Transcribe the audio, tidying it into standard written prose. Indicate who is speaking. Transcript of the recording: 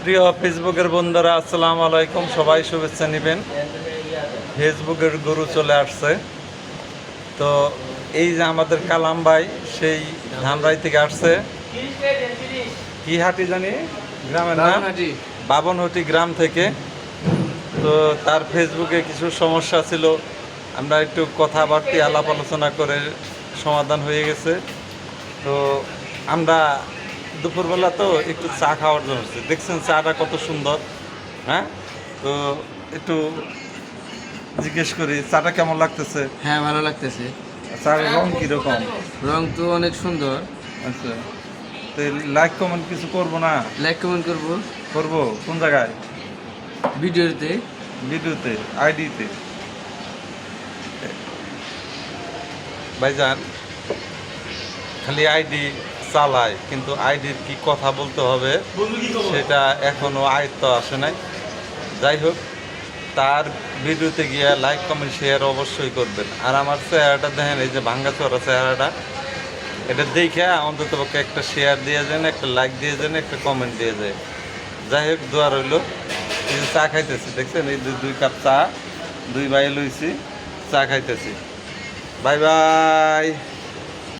Speaker 1: প্রিয় ফেসবুকের বন্ধুরা, আসসালামু আলাইকুম। সবাই শুভেচ্ছা নেবেন। ফেসবুকের গুরু চলে আসছে। তো এই যে আমাদের কালাম ভাই, সেই ধামরাই থেকে আসছে। কি হাটি জানি গ্রামের নাম? বাবনহাটি গ্রাম থেকে। তো তার ফেসবুকে কিছু সমস্যা ছিল, আমরা একটু কথাবার্তা আলাপ আলোচনা করে সমাধান হয়ে গেছে। তো আমরা দুপুরবেলা তো একটু চা খাওয়ার জন্য আসছি। দেখছেন চাটা কত সুন্দর, হ্যাঁ? তো একটু জিজ্ঞেস করি, চাটা কেমন লাগতেছে?
Speaker 2: হ্যাঁ, ভালো লাগতেছে।
Speaker 1: চার রং কীরকম?
Speaker 2: রং তো অনেক সুন্দর।
Speaker 1: আচ্ছা, তো লাইক কমেন্ট কিছু করবো না?
Speaker 2: লাইক কমেন্ট করবো
Speaker 1: করবো কোন জায়গায়?
Speaker 2: ভিডিওতে।
Speaker 1: ভিডিওতে, আইডিতে। ভাইজান খালি আইডি চালায়, কিন্তু আইডির কি কথা বলতে হবে সেটা এখনো আয়ত্ত আসে নাই। যাই হোক, তার ভিডিওতে গিয়ে লাইক কমেন্ট শেয়ার অবশ্যই করবেন। আর আমার চেহারাটা দেখেন, এই যে ভাঙ্গাচোরা চেহারাটা, এটা দেখে অন্তত পক্ষে একটা শেয়ার দিয়ে যান, একটা লাইক দিয়ে যান, একটা কমেন্ট দিয়ে যায়। যাই হোক, দোয়া রইল। এই যে চা খাইতেছি, দেখছেন এই দুই কাপ চা, দুই ভাই লইছি, চা খাইতেছি। Bye bye.